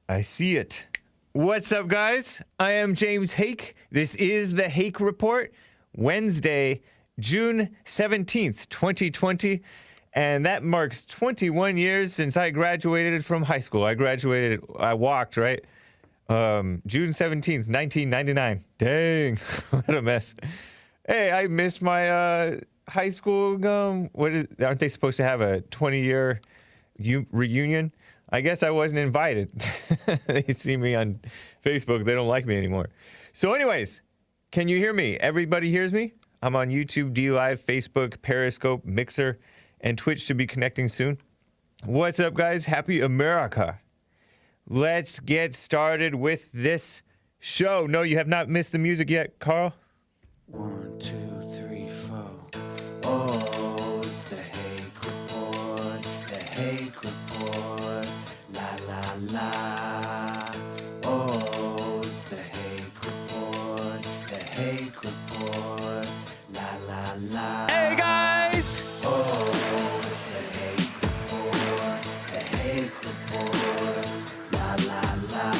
I see it. What's up, guys? I am James Hake. This is the Hake Report, Wednesday, June 17th, 2020. And that marks 21 years since I graduated from high school. I walked, right? June 17th, 1999. Dang, what a mess. Hey, I missed my high school. Aren't they supposed to have a 20-year reunion? I guess I wasn't invited. They see me on Facebook. They don't like me anymore. So anyways, can you hear me? Everybody hears me? I'm on YouTube, DLive, Facebook, Periscope, Mixer, and Twitch to be connecting soon. What's up, guys? Happy America. Let's get started with this show. No, you have not missed the music yet, Carl. 1, 2, 3, 4. Oh, it's the Hake Report. The Hake Report. La la la. Oh, it's the Hake Report. The Hake Report. La la la. Hey, guys! Oh, it's the Hake Report. The Hake Report. La la la.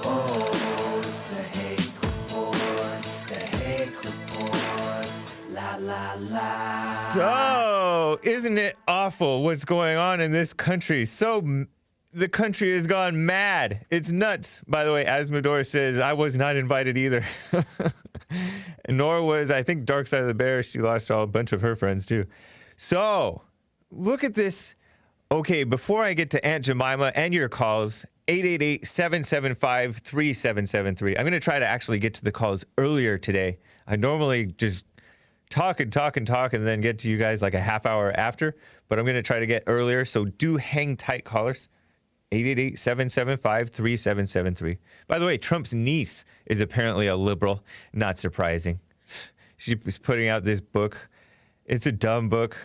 Oh, it's the Hake Report. The Hake Report. La la la. So, isn't it awful what's going on in this country? The country has gone mad. It's nuts. By the way, Asmodor says, I was not invited either. Nor was, I think, Dark Side of the Bear. She lost a bunch of her friends, too. So, look at this. Okay, before I get to Aunt Jemima and your calls, 888-775-3773. I'm going to try to actually get to the calls earlier today. I normally just talk and then get to you guys like a half hour after, but I'm going to try to get earlier, so do hang tight, callers. 888-775-3773. By the way, Trump's niece is apparently a liberal. Not surprising. She was putting out this book. It's a dumb book.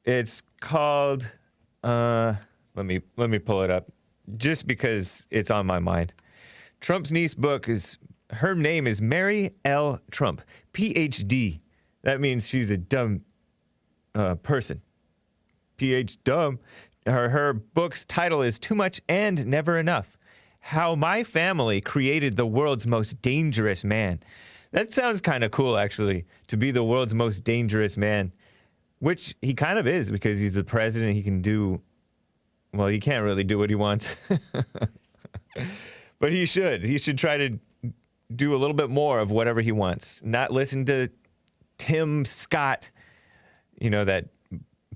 It's called, let me pull it up, just because it's on my mind. Trump's niece book her name is Mary L. Trump, PhD. That means she's a dumb person. PH dumb. Her book's title is Too Much and Never Enough. How My Family Created the World's Most Dangerous Man. That sounds kind of cool, actually, to be the world's most dangerous man, which he kind of is because he's the president. He can do, well, he can't really do what he wants. But he should. He should try to do a little bit more of whatever he wants. Not listen to Tim Scott, you know, that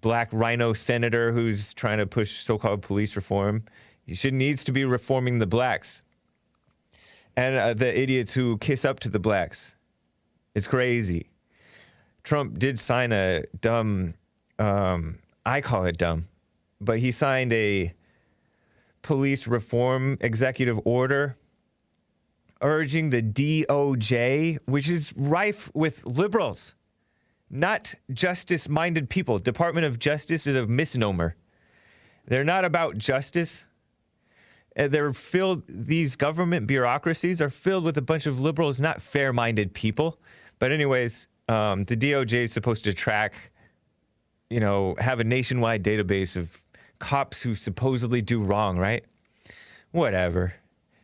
black rhino senator who's trying to push so-called police reform. He needs to be reforming the blacks and the idiots who kiss up to the blacks. It's crazy. Trump did sign a dumb, I call it dumb, but he signed a police reform executive order urging the DOJ, which is rife with liberals, not justice-minded people. Department of Justice is a misnomer. They're not about justice. These government bureaucracies are filled with a bunch of liberals, not fair-minded people. But anyways, the DOJ is supposed to track, have a nationwide database of cops who supposedly do wrong, right? Whatever.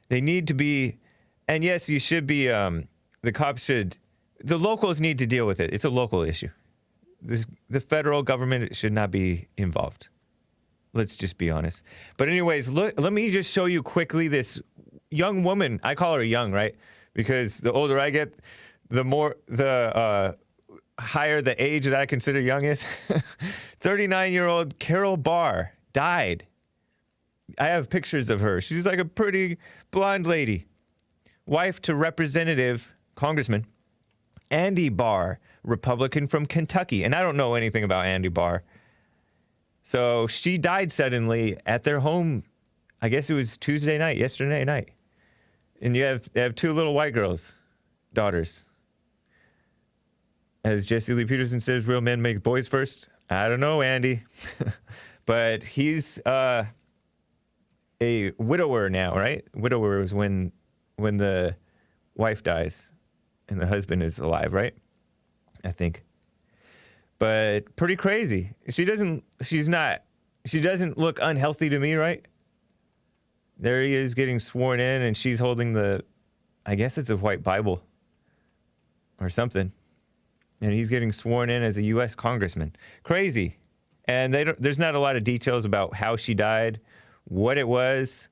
They need to be, and yes, you should be, the locals need to deal with it. It's a local issue. The federal government should not be involved. Let's just be honest. But anyways, let me just show you quickly this young woman. I call her young, right? Because the older I get, the higher the age that I consider young is. 39-year-old Carol Barr died. I have pictures of her. She's like a pretty blonde lady. Wife to Representative, Congressman Andy Barr, Republican from Kentucky. And I don't know anything about Andy Barr. So she died suddenly at their home. I guess it was yesterday night. And you have two little white girls, daughters. As Jesse Lee Peterson says, real men make boys first. I don't know, Andy. But he's a widower now, right? Widower is when the wife dies and the husband is alive, right? I think. But pretty crazy. She doesn't look unhealthy to me, right? There he is getting sworn in, and she's holding I guess it's a white Bible or something. And he's getting sworn in as a U.S. congressman. Crazy. And there's not a lot of details about how she died, what it was,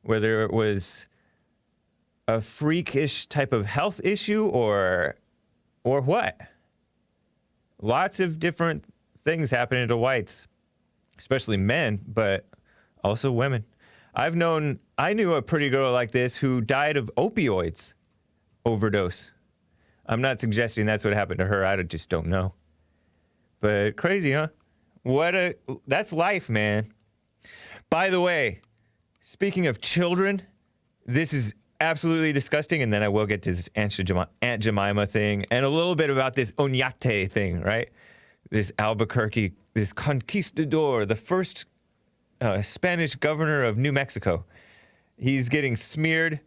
whether it was a freakish type of health issue or what. Lots of different things happening to whites, especially men, but also women. I knew a pretty girl like this who died of opioids overdose. I'm not suggesting that's what happened to her. I just don't know. But crazy, huh? That's life, man. By the way, speaking of children, this is absolutely disgusting, and then I will get to this Aunt Jemima thing and a little bit about this Oñate thing, right? This Albuquerque, this conquistador, the first Spanish governor of New Mexico. He's getting smeared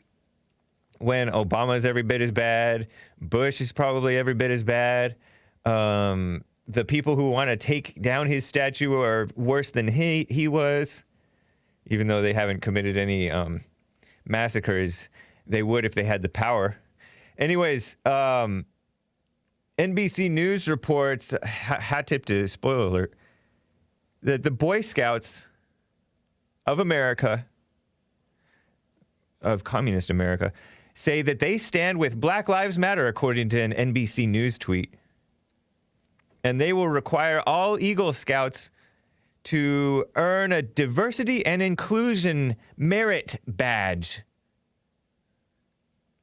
when Obama's every bit as bad. Bush is probably every bit as bad. The people who want to take down his statue are worse than he was, even though they haven't committed any massacres. They would if they had the power. Anyways, NBC News reports, hat tip to spoiler alert, that the Boy Scouts of America, of communist America, say that they stand with Black Lives Matter, according to an NBC News tweet. And they will require all Eagle Scouts to earn a diversity and inclusion merit badge.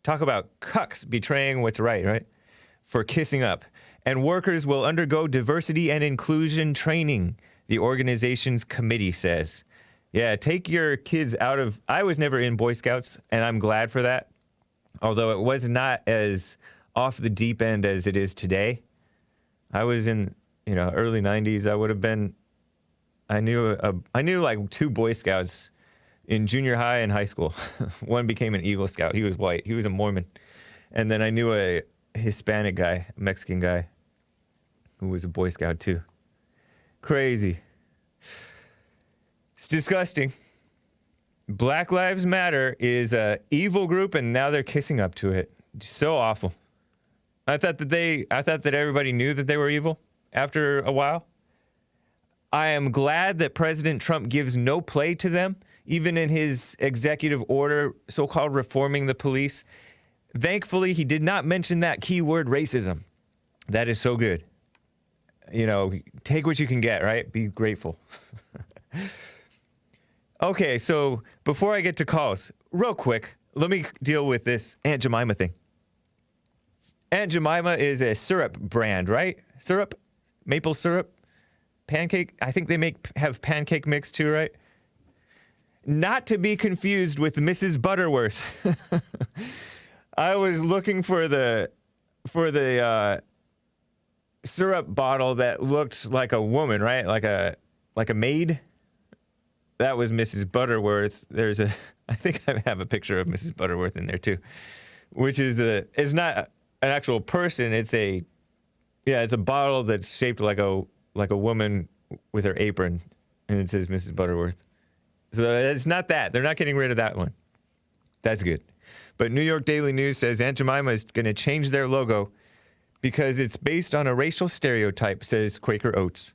Talk about cucks betraying what's right? For kissing up. And workers will undergo diversity and inclusion training, the organization's committee says. Yeah, take your kids out of... I was never in Boy Scouts, and I'm glad for that. Although it was not as off the deep end as it is today. I was in, early 90s. I would have been... I knew like 2 Boy Scouts in junior high and high school. One became an Eagle Scout. He was white. He was a Mormon. And then I knew a Hispanic guy, a Mexican guy, who was a Boy Scout too. Crazy. It's disgusting. Black Lives Matter is a evil group, and now they're kissing up to it. So awful. I thought that everybody knew that they were evil after a while. I am glad that President Trump gives no play to them, even in his executive order, so-called reforming the police. Thankfully, he did not mention that keyword racism. That is so good. Take what you can get, right? Be grateful. Okay, so before I get to calls, real quick, let me deal with this Aunt Jemima thing. Aunt Jemima is a syrup brand, right? Syrup? Maple syrup? Pancake? I think they have pancake mix too, right? Not to be confused with Mrs. Butterworth. I was looking for the syrup bottle that looked like a woman, right? Like a maid. That was Mrs. Butterworth. I think I have a picture of Mrs. Butterworth in there too, which is it's not an actual person. It's a bottle that's shaped like a woman with her apron, and it says Mrs. Butterworth. So it's not that. They're not getting rid of that one. That's good. But New York Daily News says Aunt Jemima is going to change their logo because it's based on a racial stereotype, says Quaker Oats.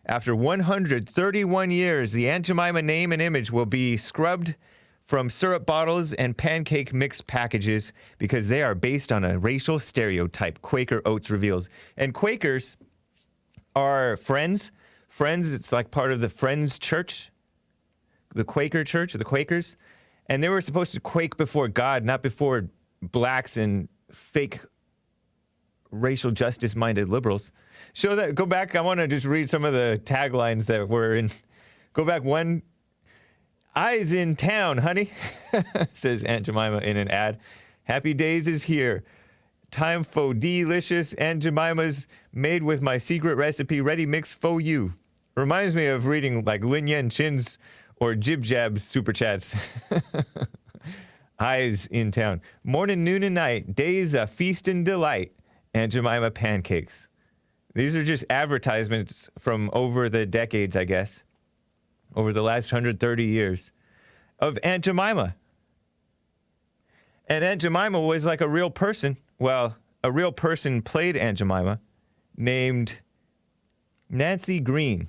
After 131 years, the Aunt Jemima name and image will be scrubbed from syrup bottles and pancake mix packages because they are based on a racial stereotype, Quaker Oats reveals. And Quakers are friends. Friends, it's like part of the Friends Church, the Quaker Church, the Quakers. And they were supposed to quake before God, not before blacks and fake racial justice-minded liberals. Go back. I want to just read some of the taglines that were in. Go back one. Eyes in town, honey, says Aunt Jemima in an ad. Happy days is here. Time for delicious Aunt Jemima's made with my secret recipe ready mix for you. Reminds me of reading like Lin Yen Chin's or Jib Jab's super chats. Eyes in town. Morning, noon, and night. Days of feast and delight. Aunt Jemima pancakes. These are just advertisements from over the decades, I guess. Over the last 130 years. of Aunt Jemima. And Aunt Jemima was like a real person. Well, a real person played Aunt Jemima named Nancy Green.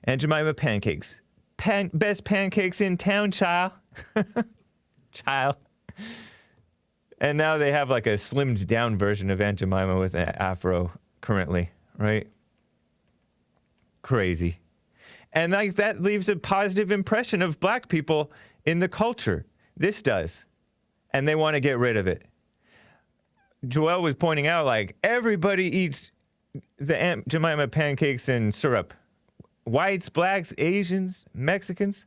Aunt Jemima pancakes. Best pancakes in town, child. Child. And now they have like a slimmed down version of Aunt Jemima with an afro currently, right? Crazy. And like that leaves a positive impression of black people in the culture. This does. And they want to get rid of it. Joelle was pointing out, like, everybody eats the Aunt Jemima pancakes and syrup. Whites, blacks, Asians, Mexicans.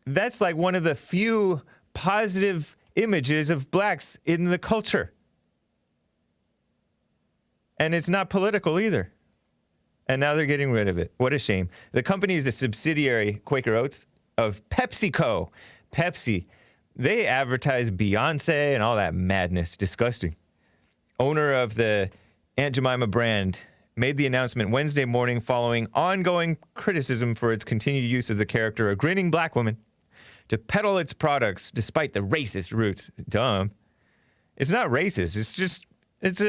That's like one of the few positive images of blacks in the culture. And it's not political either. And now they're getting rid of it. What a shame. The company is a subsidiary, Quaker Oats, of PepsiCo. Pepsi. They advertise Beyonce and all that madness. Disgusting. Owner of the Aunt Jemima brand made the announcement Wednesday morning following ongoing criticism for its continued use of the character, a grinning black woman, to peddle its products despite the racist roots. Dumb. It's not racist. It's just, it's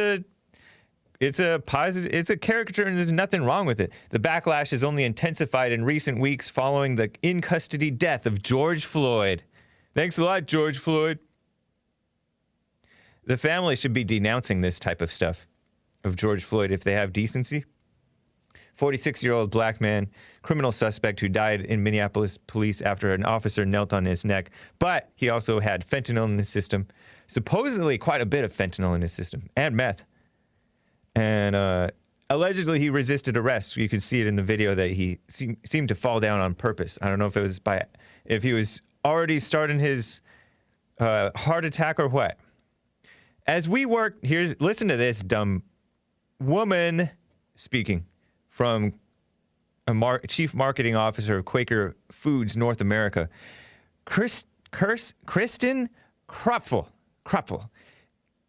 a positive, it's a caricature and there's nothing wrong with it. The backlash has only intensified in recent weeks following the in-custody death of George Floyd. Thanks a lot, George Floyd. The family should be denouncing this type of stuff of George Floyd if they have decency. 46-year-old black man, criminal suspect who died in Minneapolis police after an officer knelt on his neck. But he also had fentanyl in his system. Supposedly quite a bit of fentanyl in his system and meth. And allegedly he resisted arrest. You could see it in the video that he seemed to fall down on purpose. I don't know if it was if he was already starting his heart attack or what. As we work, listen to this dumb woman speaking from a chief marketing officer of Quaker Foods North America, Kristen Kropfel,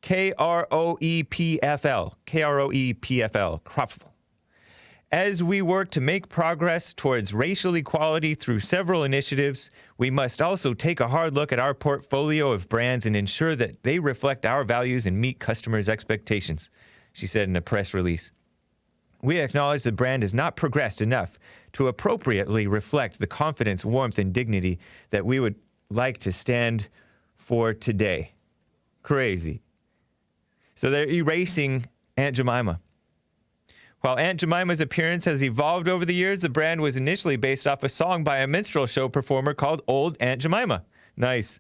K-R-O-E-P-F-L, Kropfel. As we work to make progress towards racial equality through several initiatives, we must also take a hard look at our portfolio of brands and ensure that they reflect our values and meet customers' expectations, she said in a press release. We acknowledge the brand has not progressed enough to appropriately reflect the confidence, warmth, and dignity that we would like to stand for today. Crazy. So they're erasing Aunt Jemima. While Aunt Jemima's appearance has evolved over the years, the brand was initially based off a song by a minstrel show performer called Old Aunt Jemima. Nice.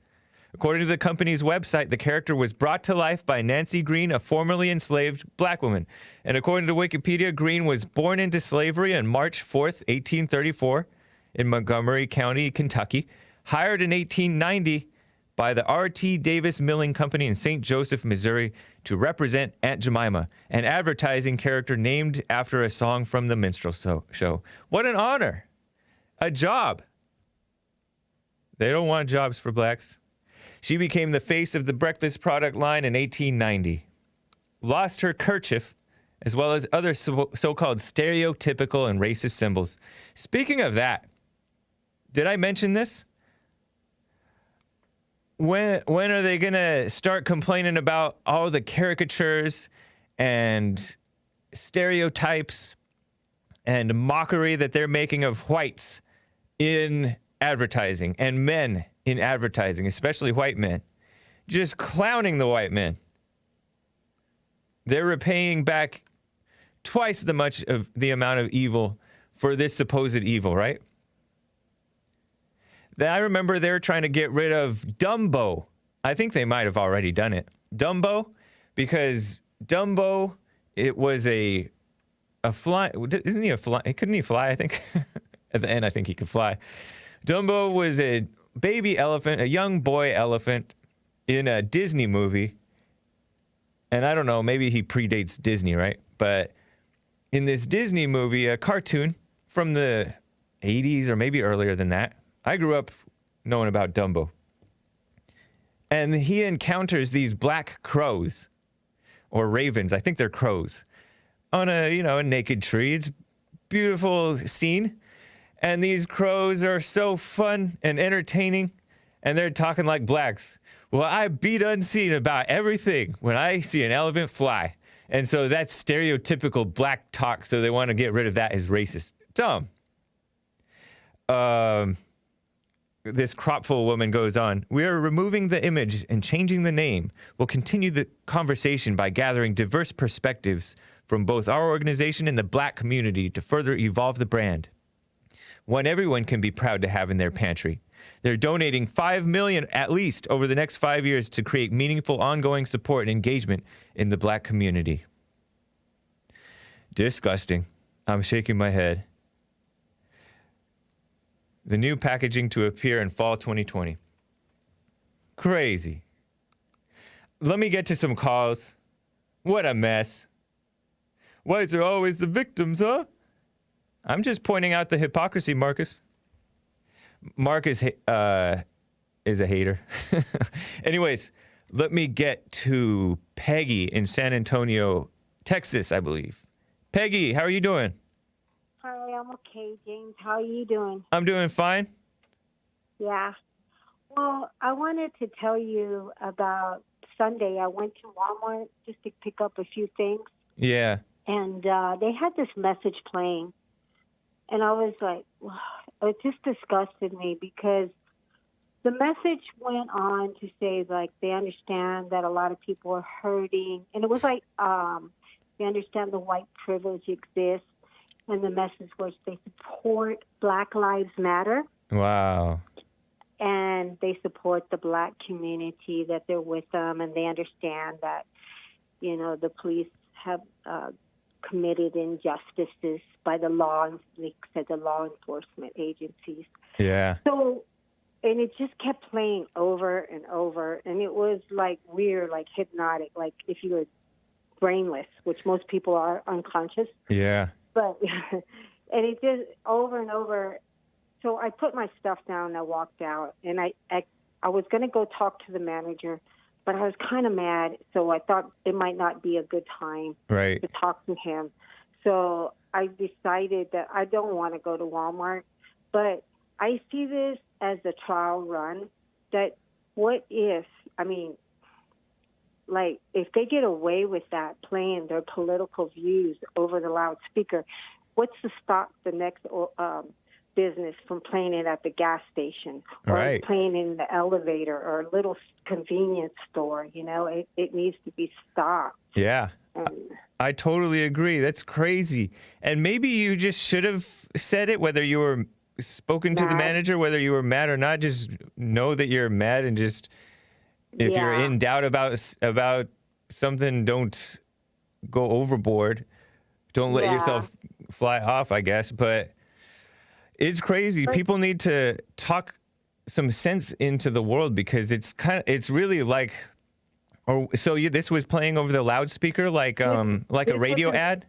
According to the company's website, the character was brought to life by Nancy Green, a formerly enslaved black woman. And according to Wikipedia, Green was born into slavery on March 4th, 1834 in Montgomery County, Kentucky, hired in 1890 by the R.T. Davis Milling Company in St. Joseph, Missouri, to represent Aunt Jemima, an advertising character named after a song from the minstrel show. What an honor. A job. They don't want jobs for blacks. She became the face of the breakfast product line in 1890. Lost her kerchief, as well as other so-called stereotypical and racist symbols. Speaking of that, did I mention this? When are they going to start complaining about all the caricatures and stereotypes and mockery that they're making of whites in advertising and men in advertising, especially white men? Just clowning the white men. They're repaying back twice the much of the amount of evil for this supposed evil, right? I remember they were trying to get rid of Dumbo. I think they might have already done it. Dumbo, because Dumbo, it was a fly. Isn't he a fly? Couldn't he fly, I think? At the end, I think he could fly. Dumbo was a baby elephant, a young boy elephant in a Disney movie. And I don't know, maybe he predates Disney, right? But in this Disney movie, a cartoon from the 80s or maybe earlier than that, I grew up knowing about Dumbo. And he encounters these black crows or ravens. I think they're crows on a naked tree. It's a beautiful scene. And these crows are so fun and entertaining. and they're talking like blacks. Well, I beat unseen about everything when I see an elephant fly. And so that's stereotypical black talk, so they want to get rid of that as racist. Dumb. This cropful woman goes on. We are removing the image and changing the name. We'll continue the conversation by gathering diverse perspectives from both our organization and the black community to further evolve the brand. One everyone can be proud to have in their pantry. They're donating $5 million at least over the next 5 years to create meaningful ongoing support and engagement in the black community. Disgusting. I'm shaking my head. The new packaging to appear in fall 2020. Crazy. Let me get to some calls. What a mess. Whites are always the victims, huh? I'm just pointing out the hypocrisy, Marcus. Marcus is a hater. Anyways, let me get to Peggy in San Antonio, Texas, I believe. Peggy, how are you doing? Hi, I'm okay, James. How are you doing? I'm doing fine. Yeah. Well, I wanted to tell you about Sunday. I went to Walmart just to pick up a few things, Yeah. and they had this message playing. And I was like, it just disgusted me because the message went on to say, like, they understand that a lot of people are hurting. And it was like, they understand the white privilege exists. And the message was they support Black Lives Matter. Wow. And they support the black community, that they're with them. And they understand that, you know, the police have committed injustices by the law, like said, the law enforcement agencies. Yeah. So, and it just kept playing over and over. And it was like weird, like hypnotic, like if you were brainless, which most people are unconscious. Yeah. But, and it just over and over. So I put my stuff down and I walked out. And I was going to go talk to the manager, but I was kind of mad. So I thought it might not be a good time Right. to talk to him. So I decided that I don't want to go to Walmart. But I see this as a trial run, that what if, I mean, like, if they get away with that, playing their political views over the loudspeaker, what's to stop the next business from playing it at the gas station or Right. playing in the elevator or a little convenience store? You know, it needs to be stopped. Yeah. And I totally agree. That's crazy. And maybe you just should have said it, whether you were spoken to the Mad. manager, whether you were mad or not. Just know that you're mad, and just if you're Yeah. in doubt about something, don't go overboard. Don't let Yeah. yourself fly off, I guess. But it's crazy. But- People need to talk some sense into the world, because it's really like, or so this was playing over the loudspeaker like a it radio wasn't- ad.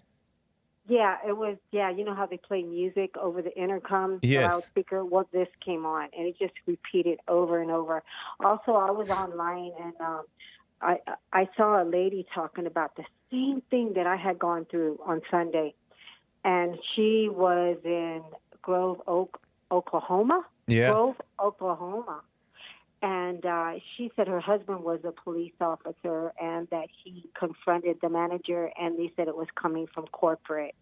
Yeah, it was. Yeah, you know how they play music over the intercom, Yes. the loudspeaker? Well, this came on, and it just repeated over and over. Also, I was online, and I saw a lady talking about the same thing that I had gone through on Sunday, and she was in Grove, Oklahoma. Yeah. Grove, Oklahoma. And she said her husband was a police officer and that he confronted the manager, and they said it was coming from corporate.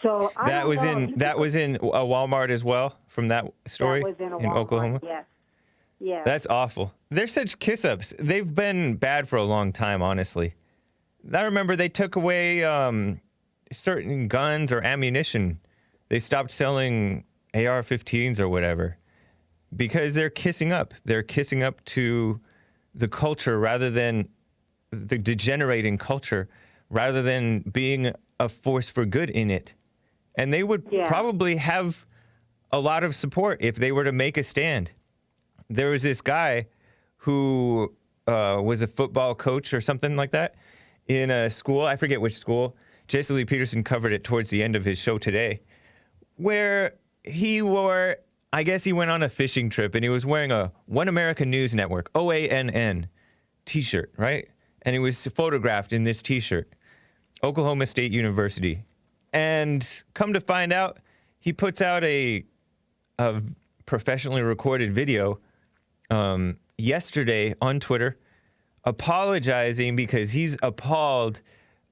So I That don't was know. in a Walmart as well, from that story That was in, a in Walmart, Oklahoma. Yes. Yes. That's awful. They're such kiss-ups. They've been bad for a long time, honestly. I remember they took away certain guns or ammunition. They stopped selling AR-15s or whatever because they're kissing up. They're kissing up to the culture rather than the degenerating culture, rather than being a force for good in it. And they would Yeah. probably have a lot of support if they were to make a stand. There was this guy who was a football coach or something like that in a school. I forget which school. Jesse Lee Peterson covered it towards the end of his show today, where he wore, I guess he went on a fishing trip and he was wearing a One American News Network, OANN t-shirt, right? And he was photographed in this t-shirt, Oklahoma State University. And come to find out, he puts out a professionally recorded video yesterday on Twitter, apologizing because he's appalled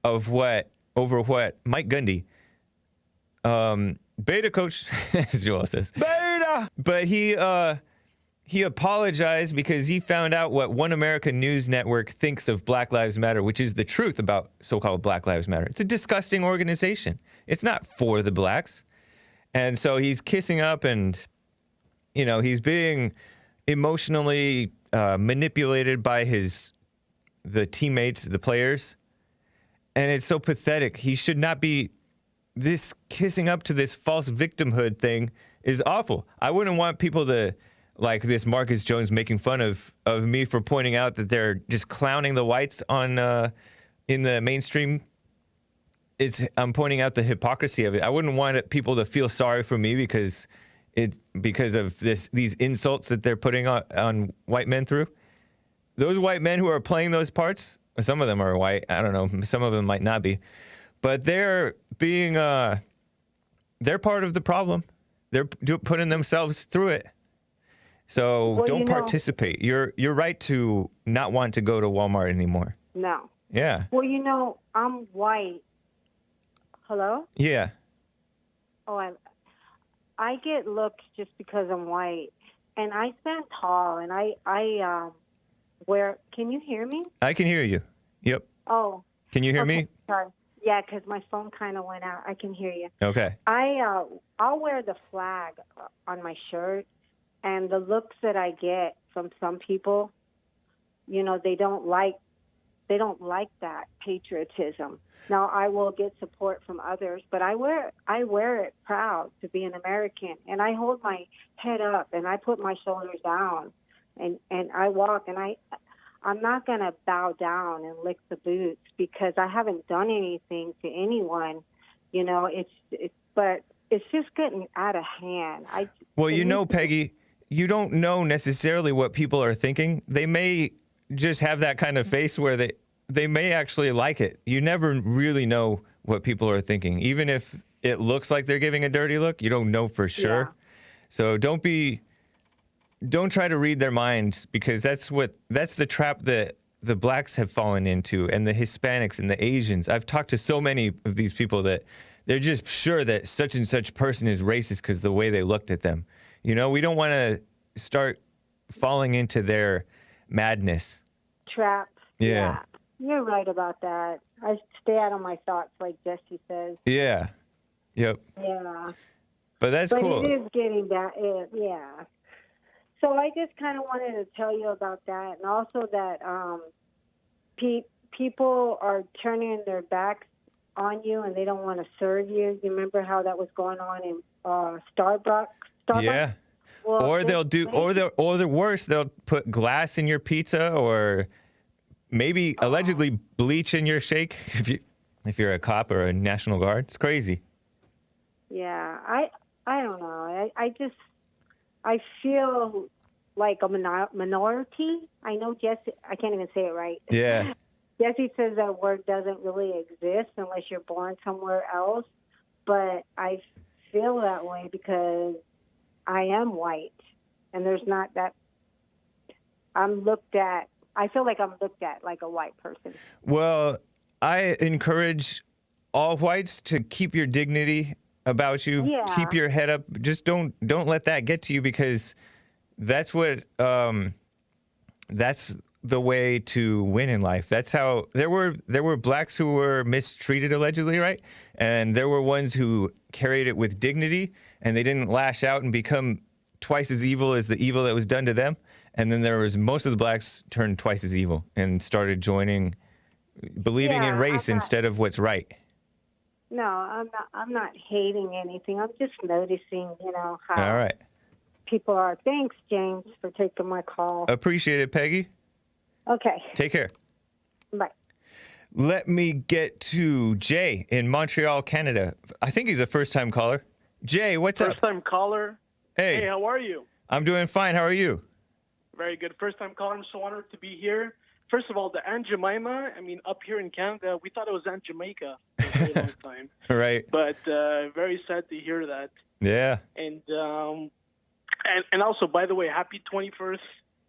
over what Mike Gundy, beta coach, as Joel says, beta. But he apologized because he found out what One American News Network thinks of Black Lives Matter, which is the truth about so-called Black Lives Matter. It's a disgusting organization. It's not for the blacks. And so he's kissing up and, he's being emotionally manipulated by the teammates, the players. And it's so pathetic. He should not be. This kissing up to this false victimhood thing is awful. I wouldn't want people to, like this Marcus Jones making fun of me for pointing out that they're just clowning the whites on in the mainstream. I'm pointing out the hypocrisy of it. I wouldn't want people to feel sorry for me because of these insults that they're putting on white men through. Those white men who are playing those parts, some of them are white. I don't know. Some of them might not be, but they're part of the problem. They're putting themselves through it. So don't participate. You're right to not want to go to Walmart anymore. No. Yeah. Well, I'm white. Hello? Yeah. Oh, I get looks just because I'm white, and I stand tall, and I wear. Can you hear me? I can hear you. Yep. Oh. Can you hear me? Sorry. Yeah, because my phone kind of went out. I can hear you. Okay. I'll wear the flag on my shirt, and the looks that I get from some people, they don't like that patriotism. Now, I will get support from others, but I wear it proud to be an American, and I hold my head up and I put my shoulders down, and I walk, and I'm not going to bow down and lick the boots because I haven't done anything to anyone. But it's just getting out of hand. Peggy, you don't know necessarily what people are thinking. They may just have that kind of face where they may actually like it. You never really know what people are thinking. Even if it looks like they're giving a dirty look, you don't know for sure. Yeah. So don't try to read their minds, because that's the trap that the blacks have fallen into, and the Hispanics and the Asians. I've talked to so many of these people that they're just sure that such and such person is racist because the way they looked at them. We don't want to start falling into their madness. Trap. Yeah. You're right about that. I stay out of my thoughts, like Jesse says. Yeah. Yep. Yeah. But that's cool. But it is getting that. Yeah. So I just kind of wanted to tell you about that, and also that people are turning their backs on you and they don't want to serve you. You remember how that was going on in Starbucks? Yeah. Well, or the worst, they'll put glass in your pizza, or maybe allegedly bleach in your shake if you're a cop or a National Guard. It's crazy. Yeah, I don't know. I feel like a minority. I know Jesse. I can't even say it right. Yeah. Jesse says that word doesn't really exist unless you're born somewhere else, but I feel that way because I am white, and there's not that. I feel like I'm looked at like a white person. Well, I encourage all whites to keep your dignity about you. Yeah. Keep your head up. Just don't let that get to you, because that's what that's the way to win in life. That's how there were blacks who were mistreated allegedly, right? And there were ones who carried it with dignity, and they didn't lash out and become twice as evil as the evil that was done to them. And then there was most of the blacks turned twice as evil and started believing in race instead of what's right. No, I'm not hating anything. I'm just noticing, how all right. people are. Thanks, James, for taking my call. Appreciate it, Peggy. Okay. Take care. Bye. Let me get to Jay in Montreal, Canada. I think he's a first-time caller. Jay, what's up? First-time caller. Hey, how are you? I'm doing fine. How are you? Very good. First-time caller. I'm so honored to be here. First of all, the Aunt Jemima, up here in Canada, we thought it was Aunt Jamaica for a very long time. Right. But very sad to hear that. Yeah. And also, by the way, happy 21st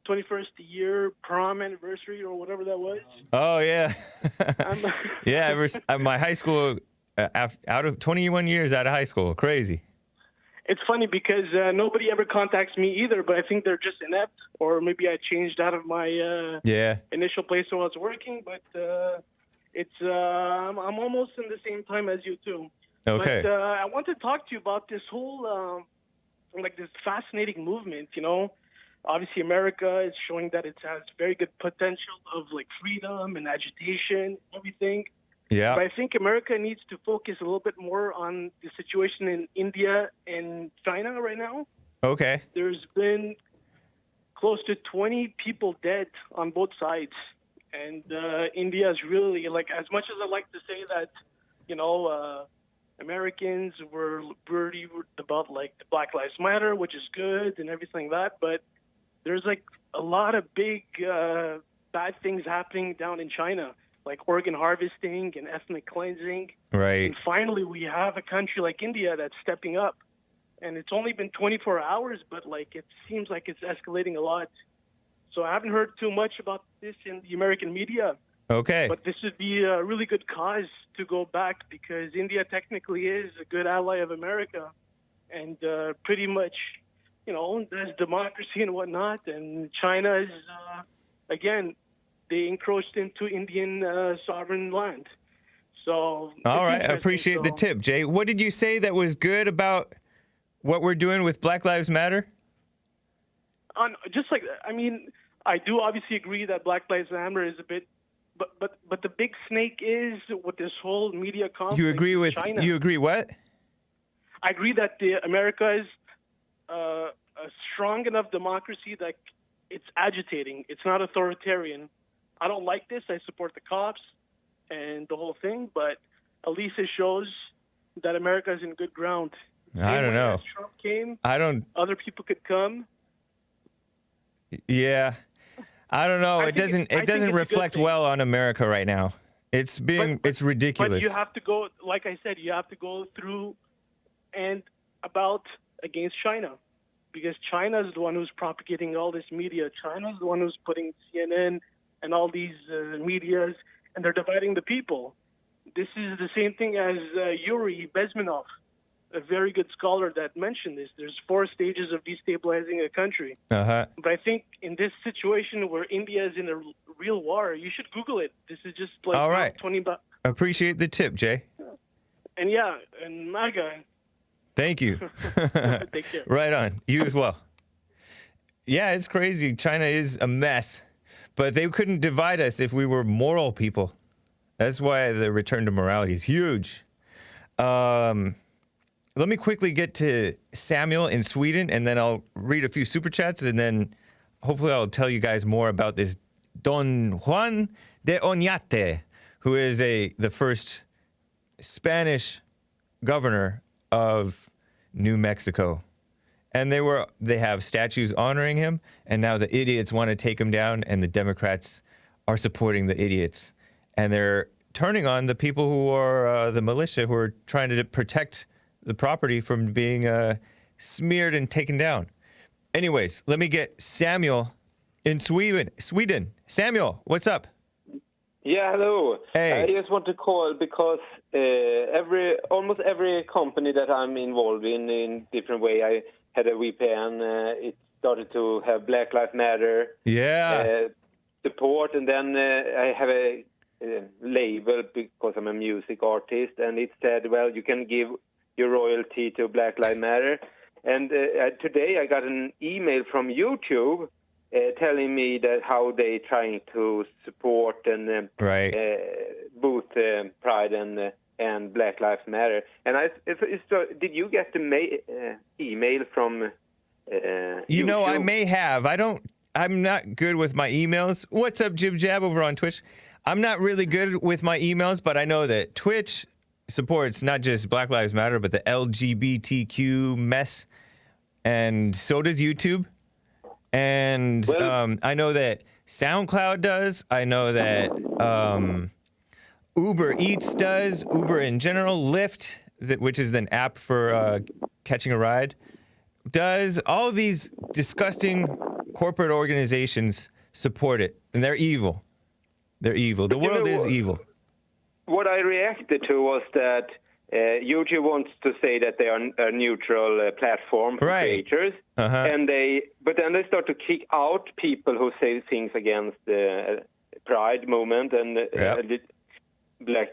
21st year prom anniversary or whatever that was. Oh yeah, I'm, yeah. My high school, out of 21 years out of high school, crazy. It's funny because nobody ever contacts me either, but I think they're just inept, or maybe I changed out of my initial place where I was working. But I'm almost in the same time as you too. Okay. But I want to talk to you about this whole this fascinating movement. Obviously America is showing that it has very good potential of like freedom and agitation, everything. Yeah. But I think America needs to focus a little bit more on the situation in India and China right now. Okay. There's been close to 20 people dead on both sides. And India is really, like, as much as I like to say that, Americans were worried about, like, the Black Lives Matter, which is good and everything like that, but there's, like, a lot of big bad things happening down in China, like organ harvesting and ethnic cleansing. Right. And finally, we have a country like India that's stepping up. And it's only been 24 hours, but, like, it seems like it's escalating a lot. So I haven't heard too much about this in the American media. Okay. But this would be a really good cause to go back because India technically is a good ally of America and pretty much, there's democracy and whatnot. And China is, again, they encroached into Indian sovereign land. So all right. I appreciate the tip, Jay. What did you say that was good about what we're doing with Black Lives Matter? I do obviously agree that Black Lives Matter is a bit, but the big snake is with this whole media conflict. You agree with China. You agree what? I agree that America is a strong enough democracy that it's agitating. It's not authoritarian. I don't like this. I support the cops and the whole thing, but at least it shows that America is in good ground. I don't know. As Trump came, Other people could come. Yeah. I don't know. I It think doesn't it's a good reflect thing. well on America right now. It's ridiculous. But you have to go, like I said, you have to go through and about against China because China is the one who's propagating all this media. China is the one who's putting CNN and all these medias, and they're dividing the people. This is the same thing as Yuri Bezmenov, a very good scholar that mentioned this. There's 4 stages of destabilizing a country. Uh-huh. But I think in this situation where India is in a real war, you should Google it. This is just like all right. 20 bucks. Appreciate the tip, Jay. And yeah, and MAGA. Thank you. Take care. Right on. You as well. Yeah, it's crazy. China is a mess, but they couldn't divide us if we were moral people. That's why the return to morality is huge. Let me quickly get to Samuel in Sweden, and then I'll read a few super chats, and then hopefully I'll tell you guys more about this Don Juan de Oñate, who is the first Spanish governor of New Mexico. And they have statues honoring him, and now the idiots want to take him down, and the Democrats are supporting the idiots. And they're turning on the people who are the militia who are trying to protect the property from being smeared and taken down. Anyways, let me get Samuel in Sweden. Samuel, what's up? Yeah, hello. Hey. I just want to call because almost every company that I'm involved in different way, I had a VPN. It started to have Black Lives Matter support, and then I have a label because I'm a music artist, and it said, well, you can give your royalty to Black Lives Matter. And today I got an email from YouTube telling me that how they trying to support and both Pride and Black Lives Matter. And did you get the email from YouTube? I may have. I'm not good with my emails. What's up, Jib Jab over on Twitch? I'm not really good with my emails, but I know that Twitch supports not just Black Lives Matter, but the LGBTQ mess, and so does YouTube. And I know that SoundCloud does. I know that Uber Eats does. Uber in general, Lyft, which is an app for catching a ride, does. All these disgusting corporate organizations support it, and they're evil. They're evil. The world is evil. What I reacted to was that YouTube wants to say that they are a neutral platform for creators, but then they start to kick out people who say things against the Pride movement and Black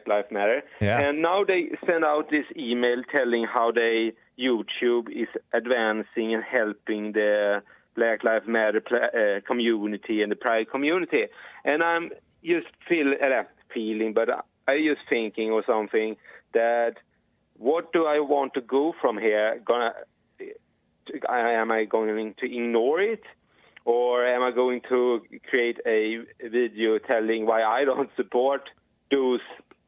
Lives Matter. And now they send out this email telling how YouTube is advancing and helping the Black Lives Matter community and the Pride community. And I'm just feeling, but I just thinking or something that what do I want to go from here? Am I going to ignore it? Or am I going to create a video telling why I don't support those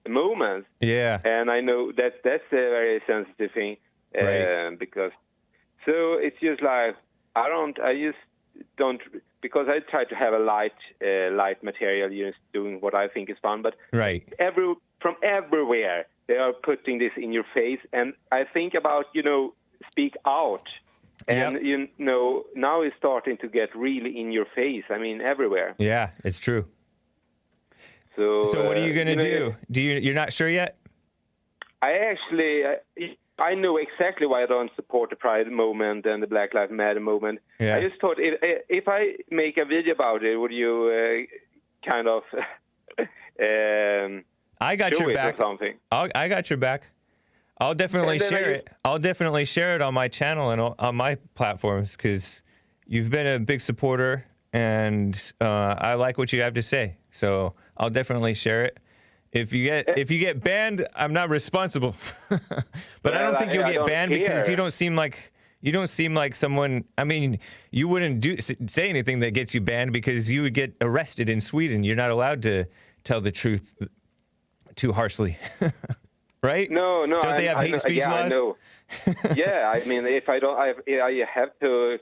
movements? Yeah. And I know that that's a very sensitive thing. Because so it's just like I just don't, because I try to have a light material, just doing what I think is fun. But from everywhere they are putting this in your face, and I think about speak out, and now it's starting to get really in your face. I mean, everywhere. Yeah, it's true. So what are you gonna do? You're not sure yet? I know exactly why I don't support the Pride movement and the Black Lives Matter movement. I just thought if I make a video about it, would you kind of I got your back. Or something? I got your back. I'll definitely share it. I'll definitely share it on my channel and on my platforms because you've been a big supporter and I like what you have to say. So I'll definitely share it. If you get banned, I'm not responsible. But I don't think you'll get banned because you don't seem like someone. I mean, you wouldn't say anything that gets you banned because you would get arrested in Sweden. You're not allowed to tell the truth too harshly, right? No. Don't they have hate speech laws? I know. Yeah, I mean, if I don't, I have to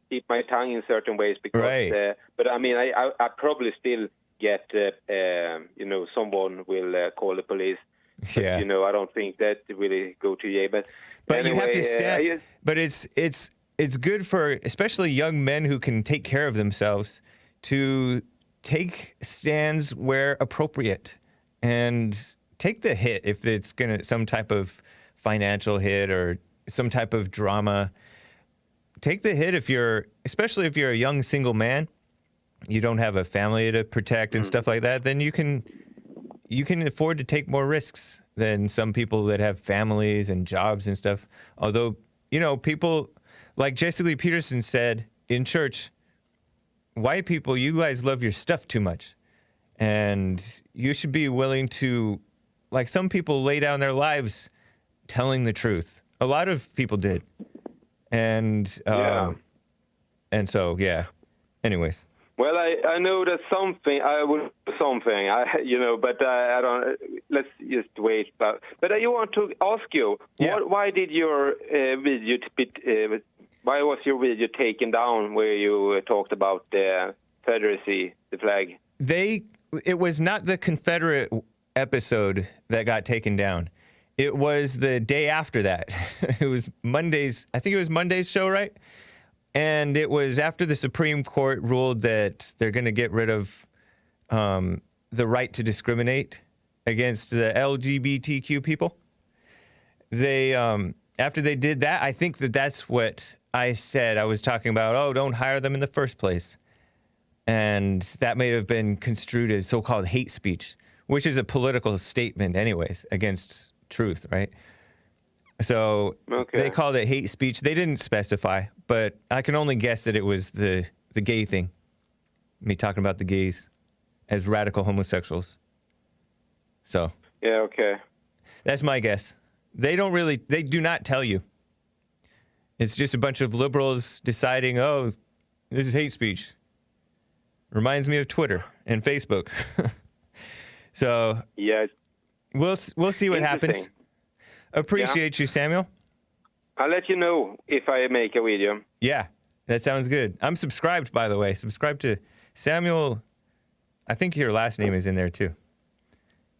keep my tongue in certain ways because. But I mean, I probably still get someone will call the police. But, I don't think that will go to jail. But anyway, you have to stand. But it's good for especially young men who can take care of themselves to take stands where appropriate and take the hit if it's some type of financial hit or some type of drama. Take the hit especially if you're a young single man. You don't have a family to protect and stuff like that, then you can afford to take more risks than some people that have families and jobs and stuff. Although, people like Jesse Lee Peterson said in church, white people, you guys love your stuff too much. And you should be willing to, like some people lay down their lives telling the truth. A lot of people did. And so, anyways. Well, I know that I will do something, but I don't. Let's just wait. But I want to ask you, why did your video? Why was your video taken down where you talked about the Confederacy, the flag? It was not the Confederate episode that got taken down. It was the day after that. It was Monday's. I think it was Monday's show, right? And it was after the Supreme Court ruled that they're going to get rid of the right to discriminate against the LGBTQ people. They after they did that, I think that's what I said. I was talking about, don't hire them in the first place. And that may have been construed as so-called hate speech, which is a political statement anyways against truth, right? So they called it hate speech. They didn't specify, but I can only guess that it was the gay thing. Me talking about the gays as radical homosexuals. So. Yeah, okay. That's my guess. They do not tell you. It's just a bunch of liberals deciding, this is hate speech. Reminds me of Twitter and Facebook. So. Yeah. We'll see what happens. Appreciate you, Samuel. I'll let you know if I make a video. Yeah, that sounds good. I'm subscribed, by the way. Subscribe to Samuel. I think your last name is in there, too.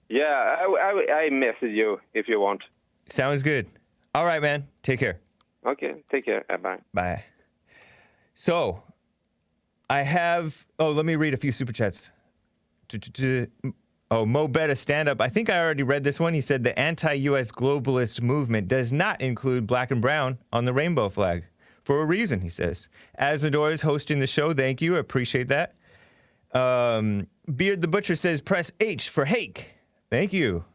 Yeah, I message you if you want. Sounds good. All right, man. Take care. Okay, take care. Bye. Bye. So, I have. Oh, let me read a few super chats. Oh, Mo Betta stand up. I think I already read this one. He said the anti-U.S. globalist movement does not include black and brown on the rainbow flag for a reason, he says. Asmodor is hosting the show. Thank you. I appreciate that. Beard the Butcher says press H for Hake. Thank you.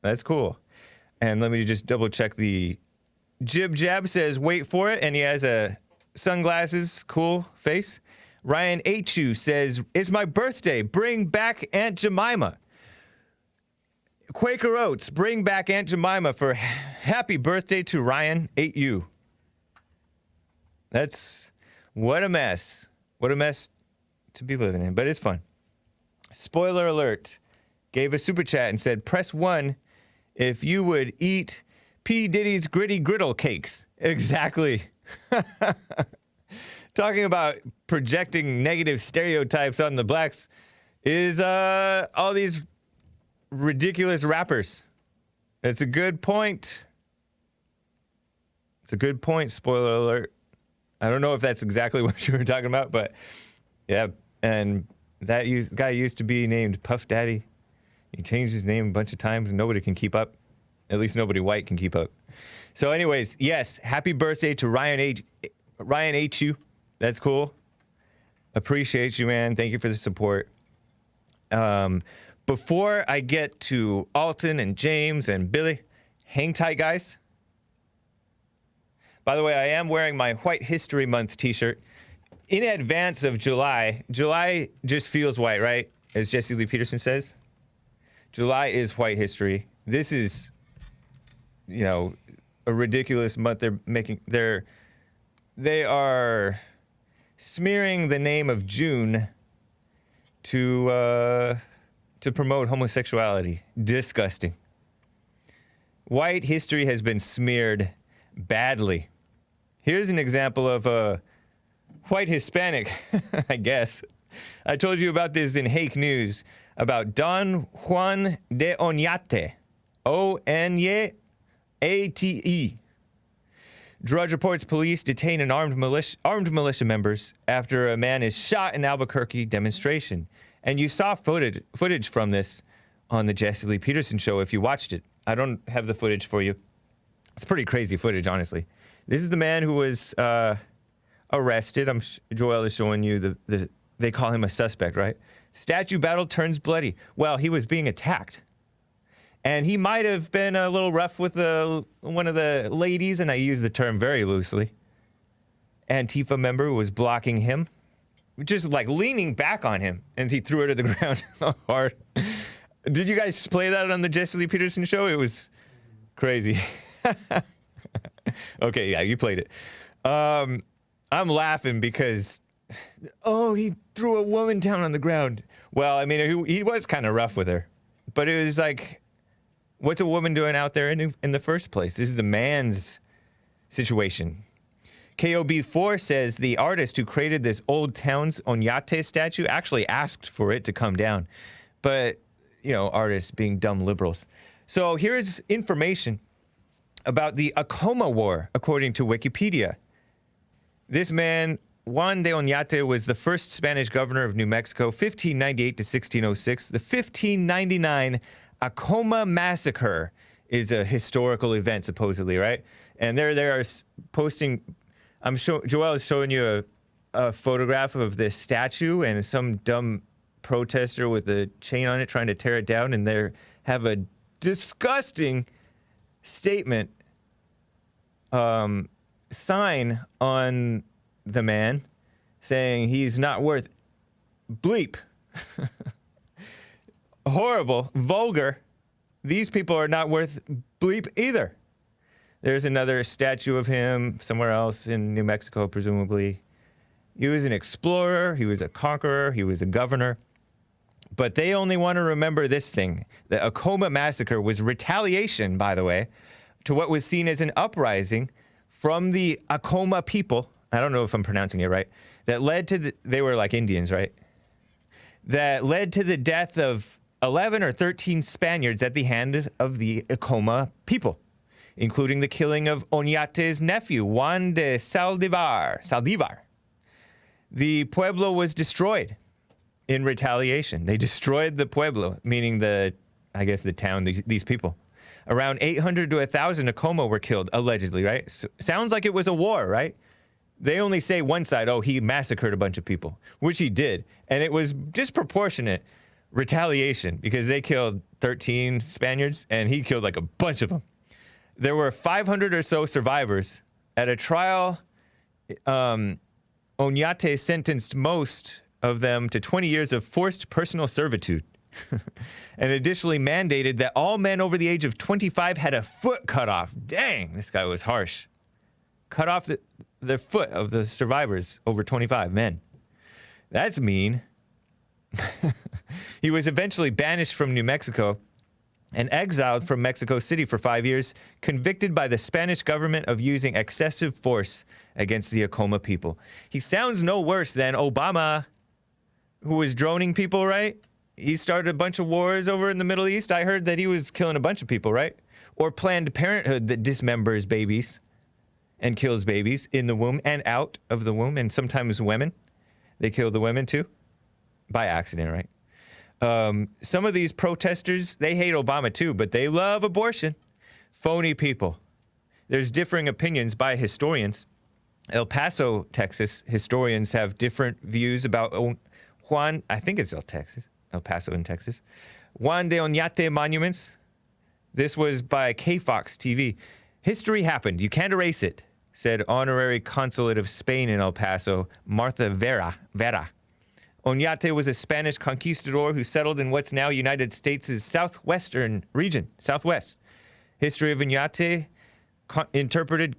That's cool. And let me just double check the Jib Jab says wait for it. And he has a sunglasses, cool face. Ryan H.U. says, it's my birthday. Bring back Aunt Jemima. Quaker Oats, bring back Aunt Jemima for happy birthday to Ryan H.U. That's, what a mess. What a mess to be living in, but it's fun. Spoiler alert, gave a super chat and said, press 1 if you would eat P. Diddy's gritty griddle cakes. Exactly. Talking about projecting negative stereotypes on the blacks is all these ridiculous rappers. It's a good point. It's a good point, spoiler alert. I don't know if that's exactly what you were talking about, but yeah. And that guy used to be named Puff Daddy. He changed his name a bunch of times and nobody can keep up. At least nobody white can keep up. So anyways, yes, happy birthday to Ryan H.U. That's cool. Appreciate you, man. Thank you for the support. Before I get to Alton and James and Billy, hang tight, guys. By the way, I am wearing my White History Month t-shirt. In advance of July, July just feels white, right? As Jesse Lee Peterson says. July is white history. This is, you know, a ridiculous month. They are smearing the name of June to promote homosexuality. Disgusting. White history has been smeared badly. Here's an example of a white Hispanic, I guess. I told you about this in Hake News about Don Juan de Oñate. O-N-Y-A-T-E. Drudge reports police detain an armed militia members after a man is shot in Albuquerque demonstration. And you saw footage from this on the Jesse Lee Peterson show if you watched it. I don't have the footage for you. It's pretty crazy footage, honestly. This is the man who was arrested. Joel is showing you they call him a suspect, right? Statue battle turns bloody. Well, he was being attacked. And he might have been a little rough with one of the ladies, and I use the term very loosely. Antifa member who was blocking him, just like leaning back on him, and he threw her to the ground hard. Did you guys play that on the Jesse Lee Peterson show? It was crazy. Okay, yeah, you played it. I'm laughing because, he threw a woman down on the ground. Well, I mean, he was kind of rough with her, but it was like, what's a woman doing out there in the first place? This is a man's situation. KOB4 says the artist who created this Old Town's Oñate statue actually asked for it to come down. But, you know, artists being dumb liberals. So here's information about the Acoma War, according to Wikipedia. This man, Juan de Oñate, was the first Spanish governor of New Mexico, 1598 to 1606. The 1599 Acoma Massacre is a historical event, supposedly, right? And they are posting. Joel is showing you a photograph of this statue and some dumb protester with a chain on it trying to tear it down, and they have a disgusting statement sign on the man saying he's not worth bleep. Horrible, vulgar. These people are not worth bleep either. There's another statue of him somewhere else in New Mexico, presumably. He was an explorer, he was a conqueror, he was a governor. But they only want to remember this thing. The Acoma Massacre was retaliation, by the way, to what was seen as an uprising from the Acoma people. I don't know if I'm pronouncing it right. That led to they were like Indians, right? That led to the death of 11 or 13 Spaniards at the hand of the Acoma people, including the killing of Oñate's nephew, Juan de Saldivar. The pueblo was destroyed in retaliation. They destroyed the pueblo, meaning the town, these people. Around 800 to 1,000 Acoma were killed, allegedly, right? So, sounds like it was a war, right? They only say one side, oh, he massacred a bunch of people, which he did. And it was disproportionate retaliation because they killed 13 Spaniards and he killed like a bunch of them. There were 500 or so survivors. At a trial, Oñate sentenced most of them to 20 years of forced personal servitude. And additionally mandated that all men over the age of 25 had a foot cut off. Dang, this guy was harsh. Cut off the foot of the survivors over 25 men. That's mean. He was eventually banished from New Mexico and exiled from Mexico City for 5 years, convicted by the Spanish government of using excessive force against the Acoma people. He sounds no worse than Obama, who was droning people, right? He started a bunch of wars over in the Middle East. I heard that he was killing a bunch of people, right? Or Planned Parenthood that dismembers babies and kills babies in the womb and out of the womb, and sometimes women. They kill the women too, by accident, right? Some of these protesters, they hate Obama too, but they love abortion. Phony people. There's differing opinions by historians. El Paso, Texas, historians have different views about Juan, I think it's El Paso in Texas. Juan de Oñate monuments. This was by KFOX TV. History happened. You can't erase it, said Honorary Consulate of Spain in El Paso, Martha Vera. Oñate was a Spanish conquistador who settled in what's now United States' southwestern region, southwest. History of Oñate interpreted